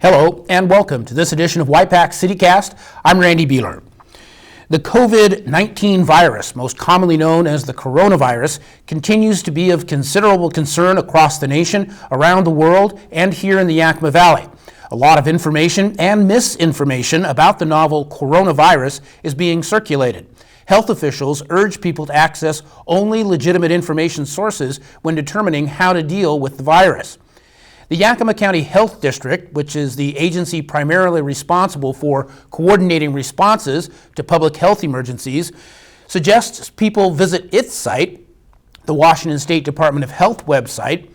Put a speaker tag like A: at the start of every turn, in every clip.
A: Hello and welcome to this edition of YPAC CityCast. I'm Randy Beeler. The COVID-19 virus, most commonly known as the coronavirus, continues to be of considerable concern across the nation, around the world, and here in the Yakima Valley. A lot of information and misinformation about the novel coronavirus is being circulated. Health officials urge people to access only legitimate information sources when determining how to deal with the virus. The Yakima County Health District, which is the agency primarily responsible for coordinating responses to public health emergencies, suggests people visit its site, the Washington State Department of Health website,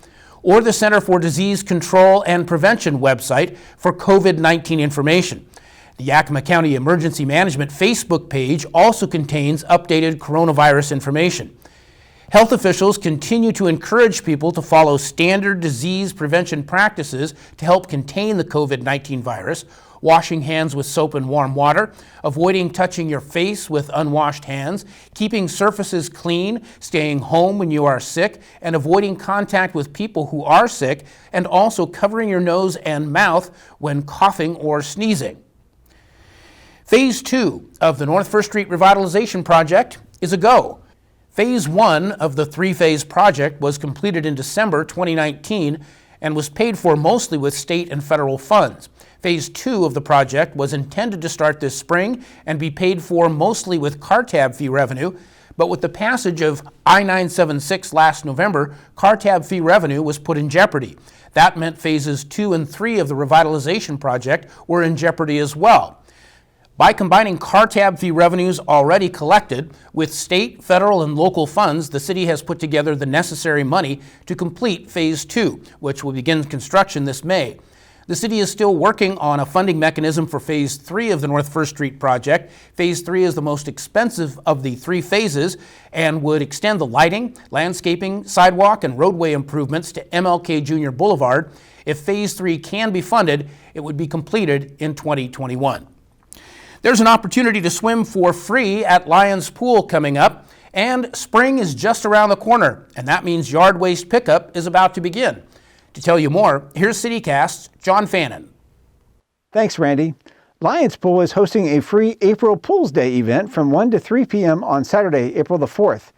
A: or the Center for Disease Control and Prevention website for COVID-19 information. The Yakima County Emergency Management Facebook page also contains updated coronavirus information. Health officials continue to encourage people to follow standard disease prevention practices to help contain the COVID-19 virus, washing hands with soap and warm water, avoiding touching your face with unwashed hands, keeping surfaces clean, staying home when you are sick, and avoiding contact with people who are sick, and also covering your nose and mouth when coughing or sneezing. Phase 2 of the North First Street Revitalization Project is a go. Phase 1 of the three-phase project was completed in December 2019 and was paid for mostly with state and federal funds. Phase 2 of the project was intended to start this spring and be paid for mostly with car tab fee revenue, but with the passage of I-976 last November, car tab fee revenue was put in jeopardy. That meant phases 2 and 3 of the revitalization project were in jeopardy as well. By combining car tab fee revenues already collected with state, federal, and local funds, the city has put together the necessary money to complete Phase 2, which will begin construction this May. The city is still working on a funding mechanism for Phase 3 of the North First Street project. Phase 3 is the most expensive of the three phases and would extend the lighting, landscaping, sidewalk, and roadway improvements to MLK Jr. Boulevard. If Phase 3 can be funded, it would be completed in 2021. There's an opportunity to swim for free at Lions Pool coming up, and spring is just around the corner, and that means yard waste pickup is about to begin. To tell you more, here's CityCast's John Fannin.
B: Thanks, Randy. Lions Pool is hosting a free April Pools Day event from 1 to 3 p.m. on Saturday, April the 4th.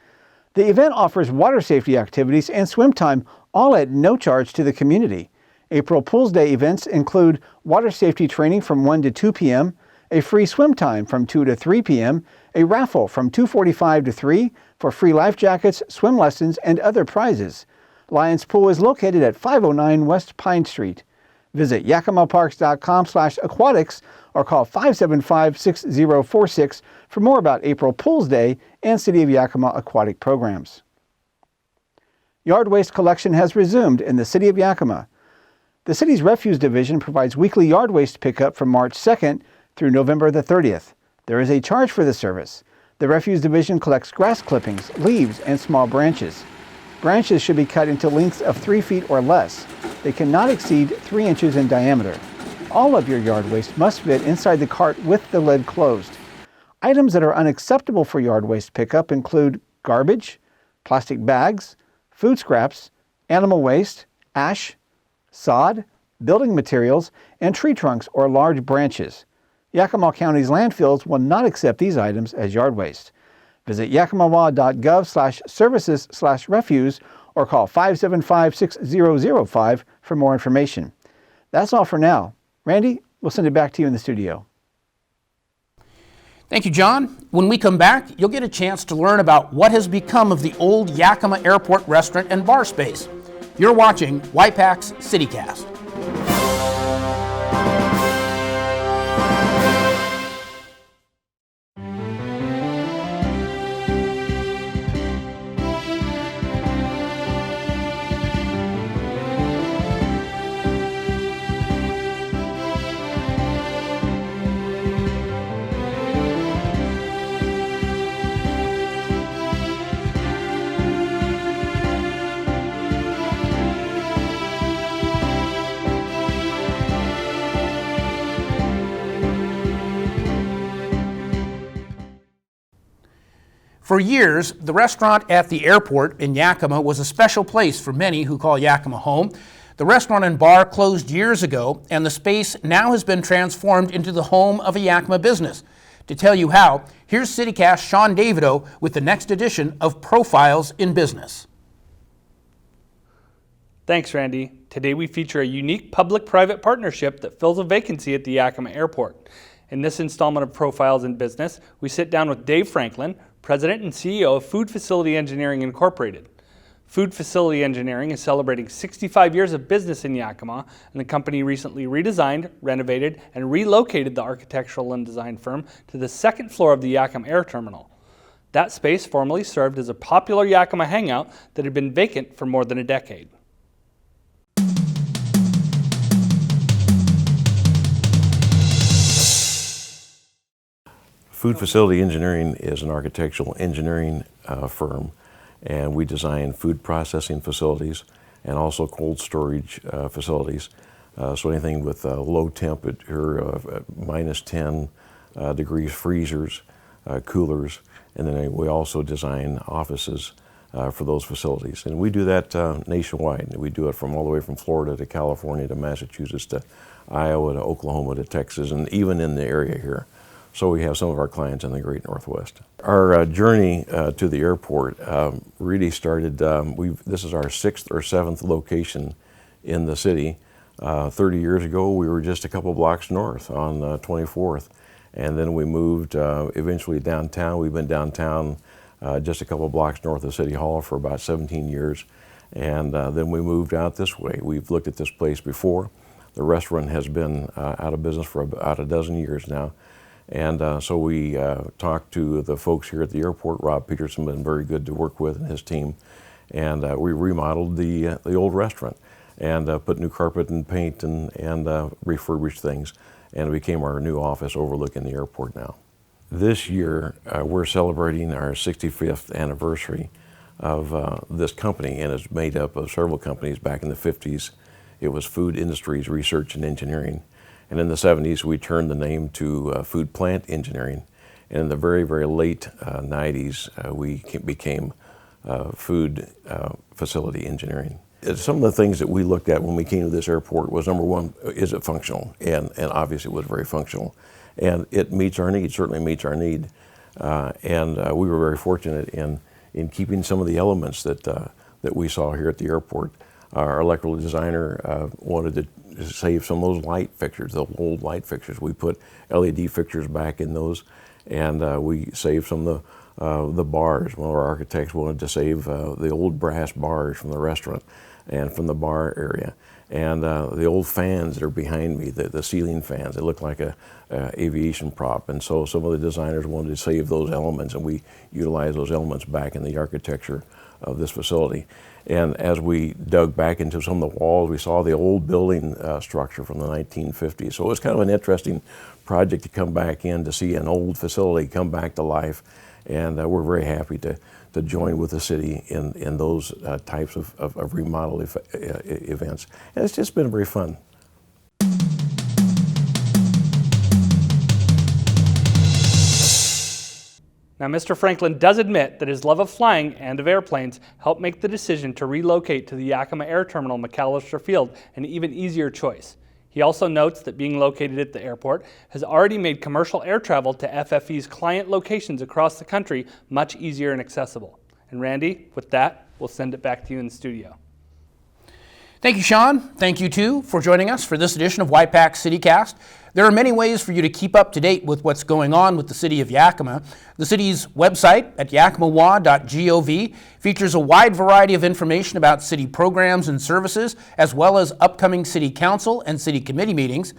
B: The event offers water safety activities and swim time, all at no charge to the community. April Pools Day events include water safety training from 1 to 2 p.m., a free swim time from 2 to 3 p.m., a raffle from 2:45 to 3 for free life jackets, swim lessons, and other prizes. Lions Pool is located at 509 West Pine Street. Visit yakimaparks.com/aquatics or call 575-6046 for more about April Pools Day and City of Yakima aquatic programs. Yard waste collection has resumed in the City of Yakima. The city's refuse division provides weekly yard waste pickup from March 2nd through November the 30th. There is a charge for the service. The refuse division collects grass clippings, leaves, and small branches. Branches should be cut into lengths of 3 feet or less. They cannot exceed 3 inches in diameter. All of your yard waste must fit inside the cart with the lid closed. Items that are unacceptable for yard waste pickup include garbage, plastic bags, food scraps, animal waste, ash, sod, building materials, and tree trunks or large branches. Yakima County's landfills will not accept these items as yard waste. Visit yakimawa.gov/services/refuse or call 575-6005 for more information. That's all for now. Randy, we'll send it back to you in the studio.
A: Thank you, John. When we come back, you'll get a chance to learn about what has become of the old Yakima Airport restaurant and bar space. You're watching YPAC's CityCast. For years, the restaurant at the airport in Yakima was a special place for many who call Yakima home. The restaurant and bar closed years ago, and the space now has been transformed into the home of a Yakima business. To tell you how, here's CityCast Sean Davido with the next edition of Profiles in Business.
C: Thanks, Randy. Today we feature a unique public-private partnership that fills a vacancy at the Yakima Airport. In this installment of Profiles in Business, we sit down with Dave Franklin, President and CEO of Food Facility Engineering Incorporated. Food Facility Engineering is celebrating 65 years of business in Yakima, and the company recently redesigned, renovated, and relocated the architectural and design firm to the second floor of the Yakima Air Terminal. That space formerly served as a popular Yakima hangout that had been vacant for more than a decade.
D: Food Facility Engineering is an architectural engineering firm, and we design food processing facilities and also cold storage facilities. So anything with low temperature, minus 10 degrees freezers, coolers, and then we also design offices for those facilities. And we do that nationwide. We do it from all the way from Florida to California to Massachusetts to Iowa to Oklahoma to Texas, and even in the area here. So we have some of our clients in the Great Northwest. Our journey to the airport really started, this is our 6th or 7th location in the city. 30 years ago, we were just a couple blocks north on 24th. And then we moved eventually downtown. We've been downtown just a couple blocks north of City Hall for about 17 years. And then we moved out this way. We've looked at this place before. The restaurant has been out of business for about a dozen years now. And so we talked to the folks here at the airport. Rob Peterson been very good to work with and his team. And we remodeled the old restaurant and put new carpet and paint and refurbished things. And it became our new office overlooking the airport now. This year, we're celebrating our 65th anniversary of this company, and it's made up of several companies. Back in the 50s, it was Food Industries Research and Engineering. And in the 70s, we turned the name to Food Plant Engineering. And in the very, very late 90s, we became Food Facility Engineering. Some of the things that we looked at when we came to this airport was, number one, is it functional? And obviously it was very functional. And it meets our need, certainly meets our need. And we were very fortunate in keeping some of the elements that we saw here at the airport. Our electrical designer wanted to save some of those light fixtures, the old light fixtures. We put LED fixtures back in those, and we saved some of the bars. One of our architects wanted to save the old brass bars from the restaurant and from the bar area. And the old fans that are behind me, the ceiling fans, they look like a aviation prop. And so some of the designers wanted to save those elements, and we utilized those elements back in the architecture of this facility. And as we dug back into some of the walls, we saw the old building structure from the 1950s. So it was kind of an interesting project to come back in to see an old facility come back to life. And we're very happy to join with the city in those types of remodel events. And it's just been very fun.
C: Now, Mr. Franklin does admit that his love of flying and of airplanes helped make the decision to relocate to the Yakima Air Terminal McAllister Field an even easier choice. He also notes that being located at the airport has already made commercial air travel to FFE's client locations across the country much easier and accessible. And Randy, with that, we'll send it back to you in the studio.
A: Thank you, Sean. Thank you, too, for joining us for this edition of YPAC CityCast. There are many ways for you to keep up to date with what's going on with the city of Yakima. The city's website at yakimawa.gov features a wide variety of information about city programs and services, as well as upcoming city council and city committee meetings.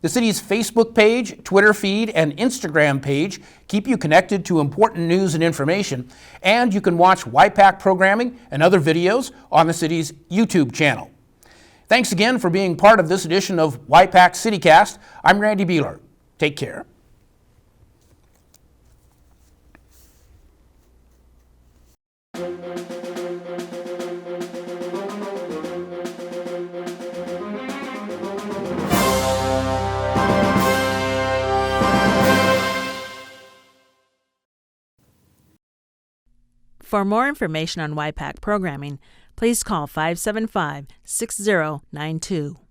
A: The city's Facebook page, Twitter feed, and Instagram page keep you connected to important news and information, and you can watch YPAC programming and other videos on the city's YouTube channel. Thanks again for being part of this edition of YPAC CityCast. I'm Randy Beeler. Take care.
E: For more information on YPAC programming, please call 575-6092.